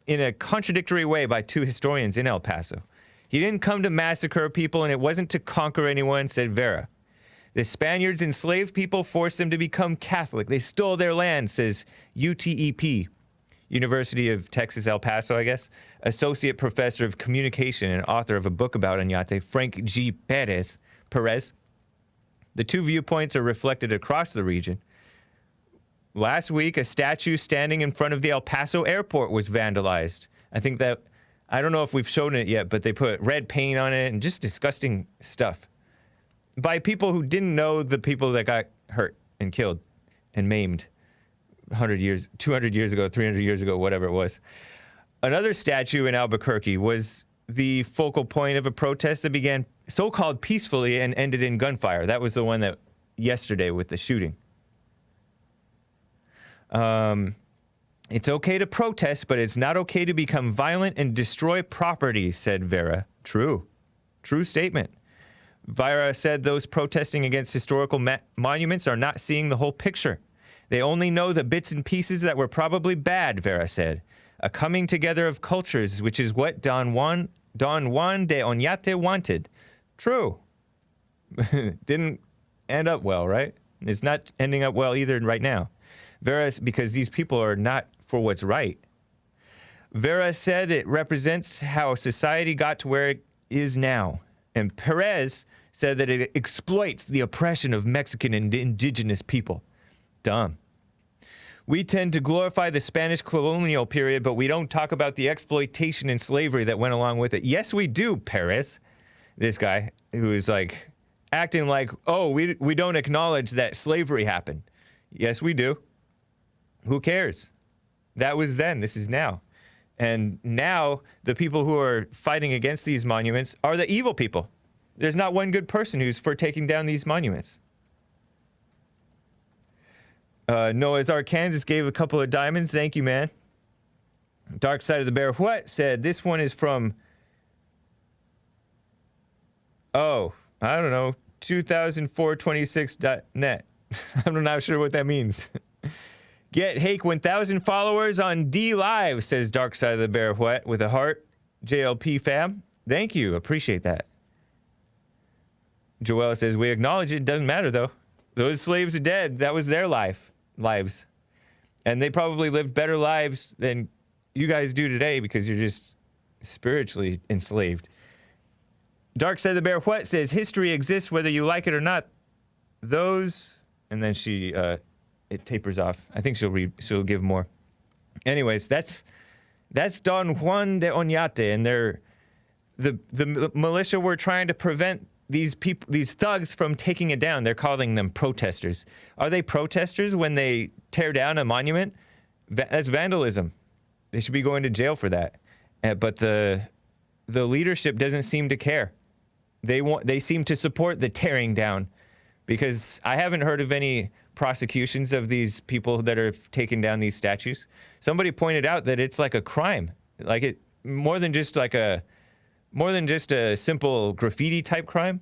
in a contradictory way by two historians in El Paso. He didn't come to massacre people, and it wasn't to conquer anyone, said Vera. The Spaniards enslaved people, forced them to become Catholic. They stole their land, says UTEP, University of Texas, El Paso, I guess, associate professor of communication and author of a book about Oñate, Frank G. Perez. The two viewpoints are reflected across the region. Last week, a statue standing in front of the El Paso airport was vandalized. I don't know if we've shown it yet, but they put red paint on it and just disgusting stuff. By people who didn't know the people that got hurt and killed and maimed 100 years, 200 years ago, 300 years ago, whatever it was. Another statue in Albuquerque was the focal point of a protest that began so-called peacefully and ended in gunfire. That was the one that yesterday with the shooting. It's okay to protest, but it's not okay to become violent and destroy property, said Vera. True statement. Vera said those protesting against historical monuments are not seeing the whole picture. They only know the bits and pieces that were probably bad, Vera said. A coming together of cultures, which is what Don Juan de Oñate wanted. True. Didn't end up well, right? It's not ending up well either right now. Vera, because these people are not for what's right. Vera said it represents how society got to where it is now. And Perez said that it exploits the oppression of Mexican and indigenous people. Dumb. We tend to glorify the Spanish colonial period, but we don't talk about the exploitation and slavery that went along with it. Yes, we do, Perez. This guy who is like acting like, oh, we don't acknowledge that slavery happened. Yes, we do. Who cares? That was then. This is now. And now the people who are fighting against these monuments are the evil people. There's not one good person who's for taking down these monuments. Noah's Ark, Kansas gave a couple of diamonds. Thank you, man. Dark Side of the Bear What said this one is from, I don't know, 200426.net. I'm not sure what that means. Get Hake 1,000 followers on D Live, says Dark Side of the Bear What with a heart. JLP fam. Thank you. Appreciate that. Joelle says, we acknowledge it. Doesn't matter, though. Those slaves are dead. That was their lives. And they probably lived better lives than you guys do today because you're just spiritually enslaved. Dark Side of the Bear What says, history exists whether you like it or not. Those, and then she, it tapers off. I think she'll give more. Anyways, that's Don Juan de Oñate, and the militia were trying to prevent these thugs from taking it down. They're calling them protesters. Are they protesters when they tear down a monument? That's vandalism. They should be going to jail for that. But the leadership doesn't seem to care. They seem to support the tearing down, because I haven't heard of any prosecutions of these people that are taking down these statues. Somebody pointed out that it's like a crime, like it more than just a simple graffiti type crime.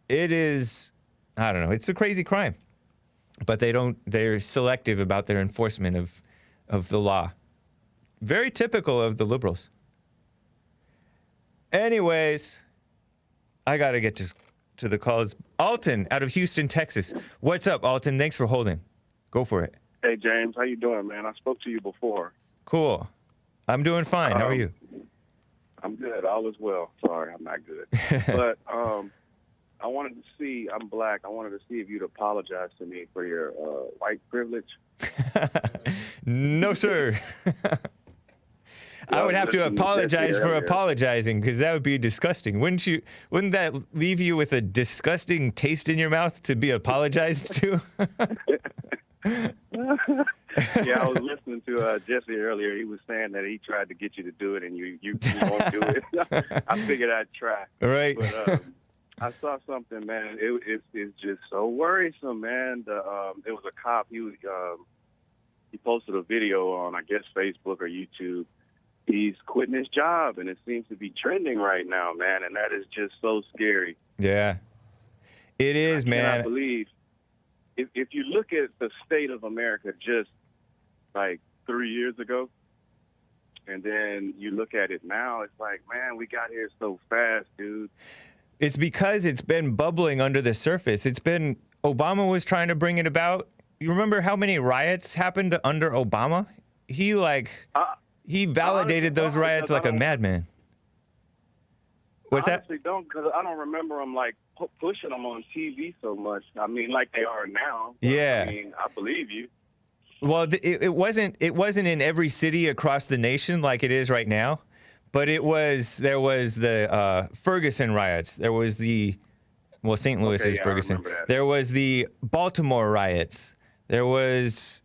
It is, I don't know, it's a crazy crime. But they're selective about their enforcement of the law. Very typical of the liberals. Anyways, I gotta get to the calls. Alton out of Houston, Texas. What's up, Alton? Thanks for holding. Go for it. Hey, James. How you doing, man? I spoke to you before. Cool. I'm doing fine. How are you? I'm good. All is well. Sorry, I'm not good. But I wanted to see, I'm black. I wanted to see if you'd apologize to me for your white privilege. No, sir. I would have to apologize for apologizing, because that would be disgusting. Wouldn't that leave you with a disgusting taste in your mouth to be apologized to? Yeah, I was listening to Jesse earlier. He was saying that he tried to get you to do it, and you won't do it. I figured I'd try. Right. But I saw something, man. It's just so worrisome, man. It was a cop. He posted a video on, I guess, Facebook or YouTube. He's quitting his job, and it seems to be trending right now, man, and that is just so scary. Yeah. It is, man. I believe if you look at the state of America just like 3 years ago, and then you look at it now, it's like, man, we got here so fast, dude. It's because it's been bubbling under the surface. Obama was trying to bring it about. You remember how many riots happened under Obama? He validated those riots like a madman. What's that? I honestly don't, because I don't remember him like pushing them on TV so much. I mean, like they are now. Yeah. I mean, I believe you. Well, it wasn't in every city across the nation like it is right now, but there was the Ferguson riots. There was St. Louis is Ferguson. There was the Baltimore riots. There was.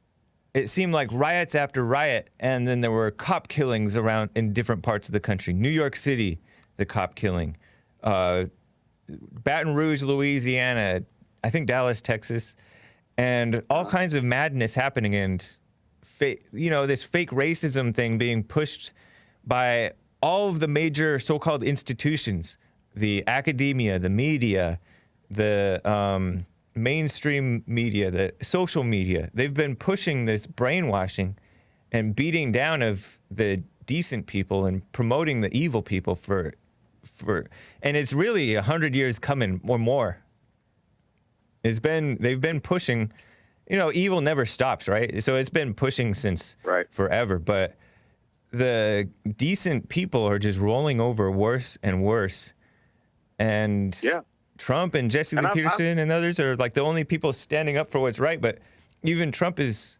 It seemed like riots after riot, and then there were cop killings around in different parts of the country. New York City, the cop killing. Baton Rouge, Louisiana. I think Dallas, Texas. And all kinds of madness happening, and this fake racism thing being pushed by all of the major so-called institutions, the academia, the media, the mainstream media, the social media. They've been pushing this brainwashing and beating down of the decent people and promoting the evil people and it's really 100 years coming or more. They've been pushing, evil never stops, right? So it's been pushing since forever, but the decent people are just rolling over worse and worse. And Trump and Jesse Lee Peterson and others are like the only people standing up for what's right. But even Trump is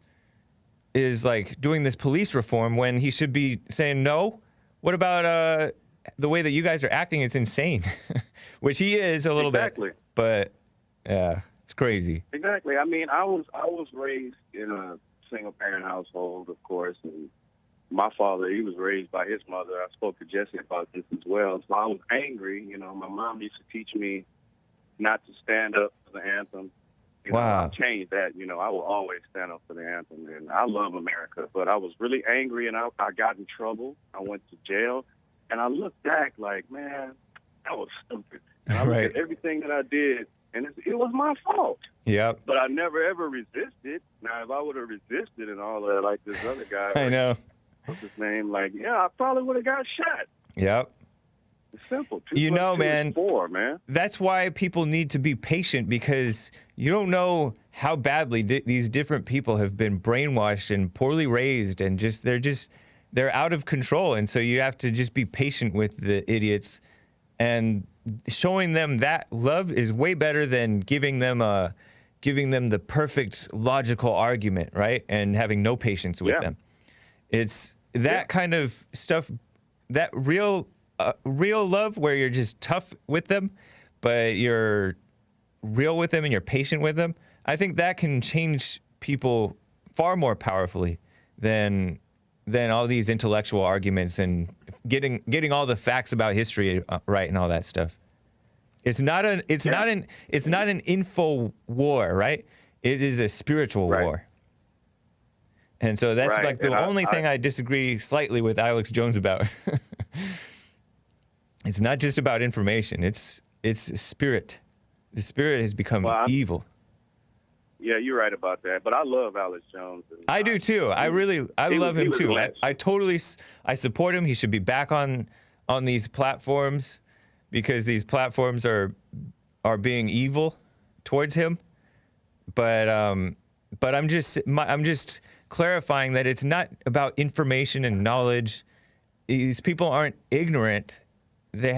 like doing this police reform when he should be saying no. What about the way that you guys are acting? It's insane, which he is a little bit. But yeah, it's crazy. Exactly. I mean, I was raised in a single parent household, of course, and my father, he was raised by his mother. I spoke to Jesse about this as well. So I was angry. My mom used to teach me not to stand up for the anthem. Wow. I changed that. I will always stand up for the anthem. And I love America. But I was really angry, and I got in trouble. I went to jail. And I looked back like, man, that was stupid. And I looked at everything that I did, and it was my fault. Yep. But I never, ever resisted. Now, if I would have resisted and all that, like this other guy. I know. What's his name? I probably would have got shot. Yep. It's simple. 2 + 2 man, is 4, man. That's why people need to be patient, because you don't know how badly these different people have been brainwashed and poorly raised, and they're out of control. And so you have to just be patient with the idiots, and showing them that love is way better than giving them the perfect logical argument, right? And having no patience with them. It's that kind of stuff, that real real love where you're just tough with them, but you're real with them and you're patient with them, I think that can change people far more powerfully than all these intellectual arguments and getting all the facts about history right and all that stuff. It's not an info war, right? It is a spiritual war. And so that's like the only thing I disagree slightly with Alex Jones about. It's not just about information. It's spirit. The spirit has become evil. Yeah, you're right about that. But I love Alex Jones. I do too. I love him too. I totally support him. He should be back on these platforms because these platforms are being evil towards him. But I'm just clarifying that it's not about information and knowledge. These people aren't ignorant. They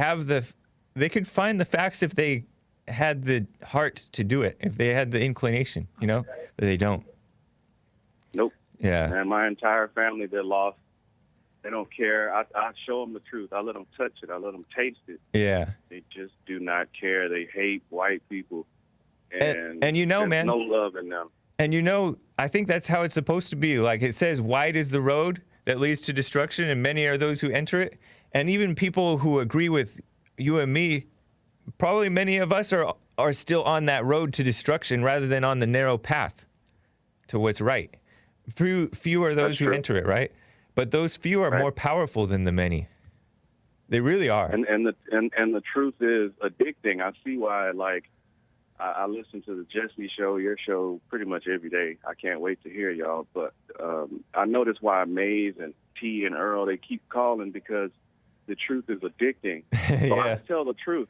could find the facts if they had the heart to do it, if they had the inclination, but they don't. Nope. Yeah. And my entire family, they're lost. They don't care. I show them the truth. I let them touch it. I let them taste it. Yeah. They just do not care. They hate white people. And there's man, no love in them. And I think that's how it's supposed to be. Like it says, wide is the road that leads to destruction, and many are those who enter it. And even people who agree with you and me, probably many of us are still on that road to destruction rather than on the narrow path to what's right. Few are those who enter it, right? But those few are more powerful than the many. They really are. And the truth is addicting. I see why. Like I listen to the Jesse show, your show, pretty much every day. I can't wait to hear y'all. But I notice why Maze and T and Earl, they keep calling because the truth is addicting. So I tell the truth.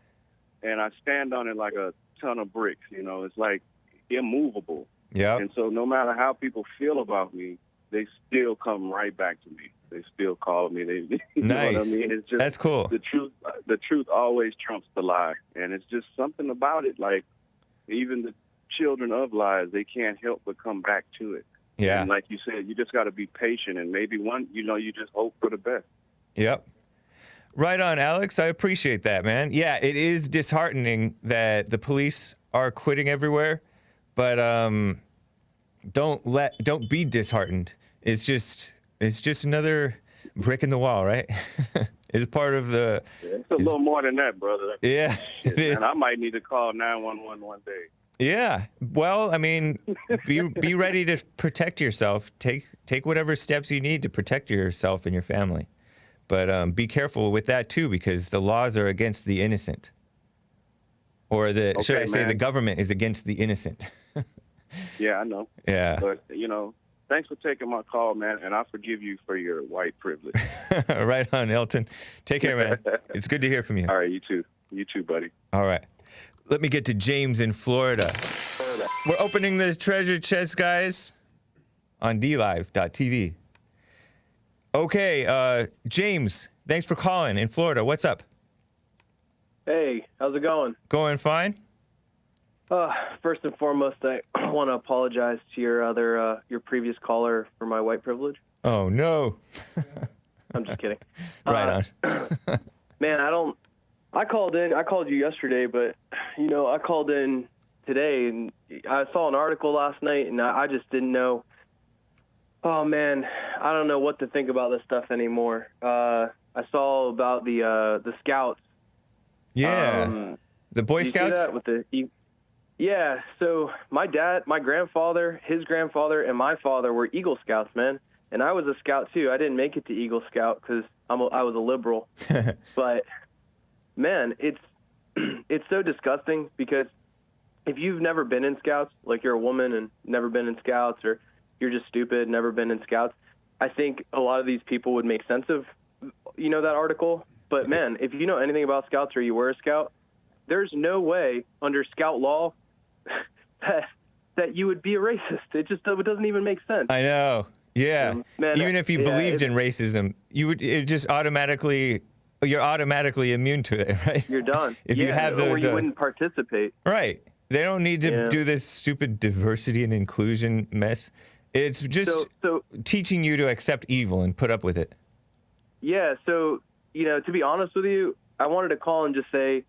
And I stand on it like a ton of bricks. It's like immovable. Yeah. And so no matter how people feel about me, they still come right back to me. They still call me. You nice. know what I mean? It's just, that's cool. The truth always trumps the lie. And it's just something about it. Like even the children of lies, they can't help but come back to it. Yeah. And like you said, you just got to be patient. And maybe you just hope for the best. Yep. Right on, Alex. I appreciate that, man. Yeah, it is disheartening that the police are quitting everywhere, but don't be disheartened. It's just another brick in the wall, right? It's part of the. Yeah, it's a little more than that, brother. Yeah, and I might need to call 911 one day. Yeah. Well, I mean, be ready to protect yourself. Take whatever steps you need to protect yourself and your family. But be careful with that, too, because the laws are against the innocent. Or should I say the government is against the innocent. Yeah, I know. Yeah. But, thanks for taking my call, man, and I forgive you for your white privilege. Right on, Elton. Take care, man. It's good to hear from you. All right, you too. You too, buddy. All right. Let me get to James in Florida. We're opening the treasure chest, guys, on DLive.tv. Okay, James, thanks for calling in Florida. What's up? Hey, how's it going? Going fine. First and foremost, I want to apologize to your previous caller for my white privilege. Oh, no. I'm just kidding. Right on. Man, I called you yesterday, but, I called in today, and I saw an article last night, and I just didn't know. Oh, man, I don't know what to think about this stuff anymore. I saw about the Scouts. Yeah. The Boy Scouts? Yeah, so my dad, my grandfather, his grandfather, and my father were Eagle Scouts, man. And I was a Scout, too. I didn't make it to Eagle Scout because I was a liberal. But, man, it's so disgusting because if you've never been in Scouts, like you're a woman and never been in Scouts, or you're just stupid, never been in Scouts, I think a lot of these people would make sense of, that article. But, man, if you know anything about Scouts or you were a Scout, there's no way under Scout law that you would be a racist. It doesn't even make sense. I know. Yeah. Man, even if you believed in racism, you're automatically immune to it, right? You're done. If you have those, or you wouldn't participate. Right. They don't need to do this stupid diversity and inclusion mess. It's just teaching you to accept evil and put up with it. Yeah. So to be honest with you, I wanted to call and just say,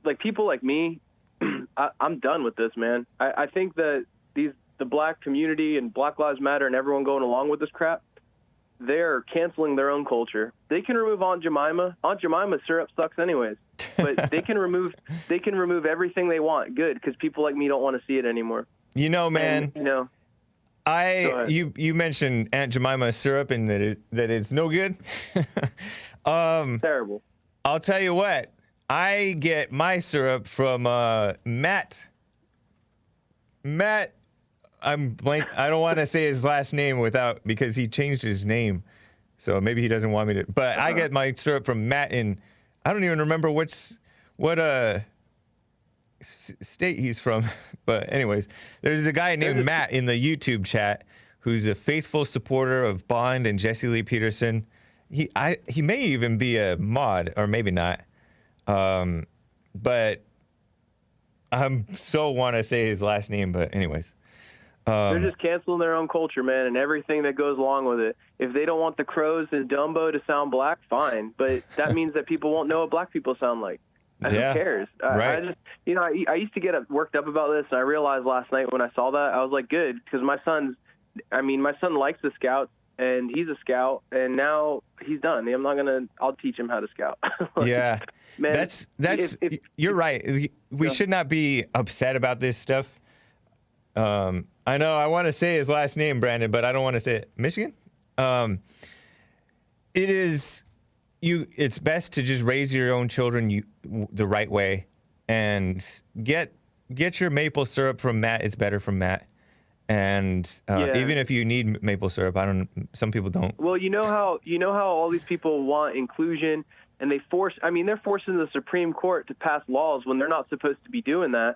like people like me, I'm done with this, man. I think that the black community and Black Lives Matter and everyone going along with this crap, they're canceling their own culture. They can remove Aunt Jemima. Aunt Jemima's syrup sucks anyways, but they can remove everything they want. Good, because people like me don't want to see it anymore. Man. And, you mentioned Aunt Jemima syrup and that it's no good. Terrible. I'll tell you what. I get my syrup from Matt. Matt, I'm blank. I don't want to say his last name because he changed his name, so maybe he doesn't want me to. But I get my syrup from Matt in. I don't even remember what state he's from. But anyways, there's a guy named Matt in the YouTube chat who's a faithful supporter of Bond and Jesse Lee Peterson. He may even be a mod, or maybe not. But I so want to say his last name. But anyways. They're just canceling their own culture, man, and everything that goes along with it. If they don't want the Crows and Dumbo to sound black, fine. But that means that people won't know what black people sound like. And Yeah, who cares? right. I just, I used to get worked up about this, and I realized last night when I saw that, I was like, good, because my son likes the Scouts, and he's a Scout, and now he's done. I'll teach him how to Scout. Yeah. Man, that's you're right. We should not be upset about this stuff. I know I want to say his last name, Brandon, but I don't want to say it. Michigan? It's best to just raise your own children the right way, and get your maple syrup from Matt. It's better from Matt. And even if you need maple syrup, some people don't. Well, you know how all these people want inclusion, and they're forcing the Supreme Court to pass laws when they're not supposed to be doing that.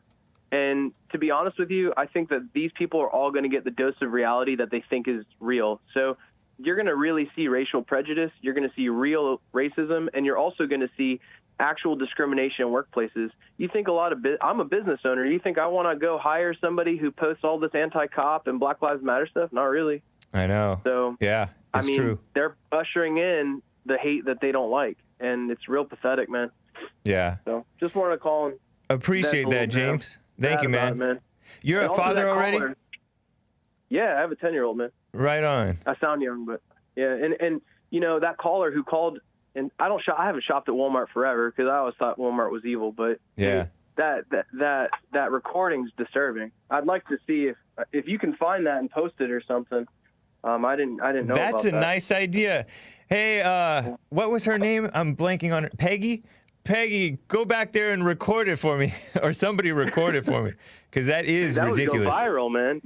And to be honest with you, I think that these people are all going to get the dose of reality that they think is real. So you're going to really see racial prejudice. You're going to see real racism, and you're also going to see actual discrimination in workplaces. You think I'm a business owner. You think I want to go hire somebody who posts all this anti-cop and Black Lives Matter stuff? Not really. I know. So yeah, it's true. They're ushering in the hate that they don't like, and it's real pathetic, man. Yeah. So just wanted to call and appreciate that, James. Thank you, man. You're a father already? Yeah, I have a 10-year-old, man. Right on. I sound young, but yeah. And that caller who called, and I haven't shopped at Walmart forever because I always thought Walmart was evil, but yeah, that recording's disturbing. I'd like to see if you can find that and post it or something. I didn't know. That's about a nice idea. Hey, what was her name? I'm blanking on her. Peggy? Peggy, go back there and record it for me, or somebody record it for me, because that is ridiculous. That would go viral, man.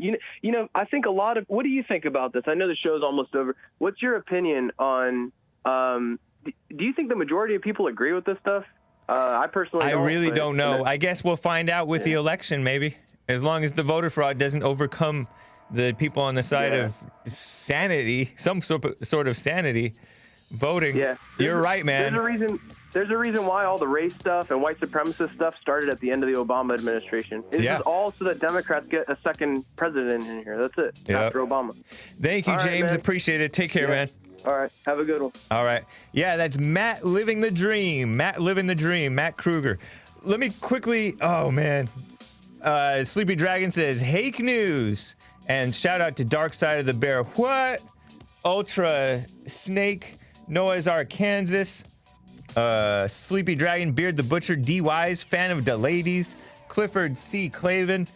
I think what do you think about this? I know the show's almost over. What's your opinion on, do you think the majority of people agree with this stuff? I personally don't. I really don't know. I guess we'll find out with the election, maybe, as long as the voter fraud doesn't overcome the people on the side of sanity, some sort of sanity, voting. Yeah. You're right, man. There's a reason why all the race stuff and white supremacist stuff started at the end of the Obama administration. It's just all so that Democrats get a second president in here. That's it. After Obama. Thank you, James. Appreciate it. Take care, man. All right. Have a good one. All right. Yeah, that's Matt living the dream. Matt living the dream. Matt Kruger. Let me quickly. Oh, man. Sleepy Dragon says, Hake News. And shout out to Dark Side of the Bear. What? Ultra Snake. Noah's Ark, Kansas. Sleepy Dragon, Beard the Butcher, D Wise, fan of the ladies, Clifford C. Clavin,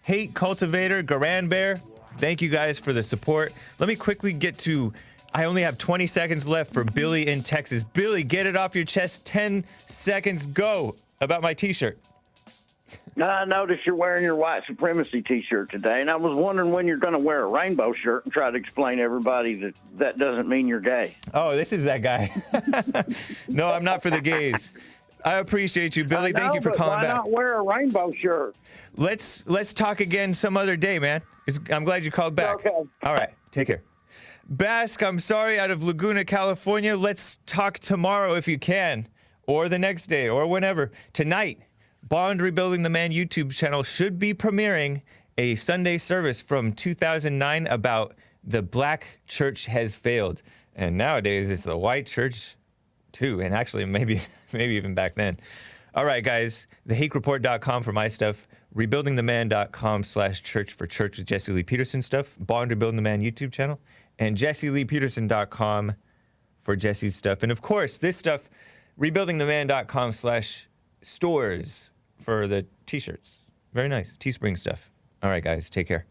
Hate Cultivator, Garan Bear. Thank you guys for the support. Let me quickly get to, I only have 20 seconds left for Billy in Texas. Billy, get it off your chest. 10 seconds, go. About my t-shirt. I noticed you're wearing your white supremacy t-shirt today, and I was wondering when you're going to wear a rainbow shirt and try to explain to everybody that doesn't mean you're gay. Oh, this is that guy. No, I'm not for the gays. I appreciate you, Billy. Thank you for calling back. Why not wear a rainbow shirt? Let's talk again some other day, man. I'm glad you called back. Okay. All right. Take care. Basque, I'm sorry, out of Laguna, California. Let's talk tomorrow if you can, or the next day, or whenever. Tonight, Bond Rebuilding the Man YouTube channel should be premiering a Sunday service from 2009 about the black church has failed. And nowadays, it's the white church, too. And actually, maybe even back then. All right, guys. TheHakeReport.com for my stuff. RebuildingTheMan.com/church for church with Jesse Lee Peterson stuff. Bond Rebuilding the Man YouTube channel. And JesseLeePeterson.com for Jesse's stuff. And, of course, this stuff, RebuildingTheMan.com/stores for the T-shirts. Very nice. Teespring stuff. All right, guys. Take care.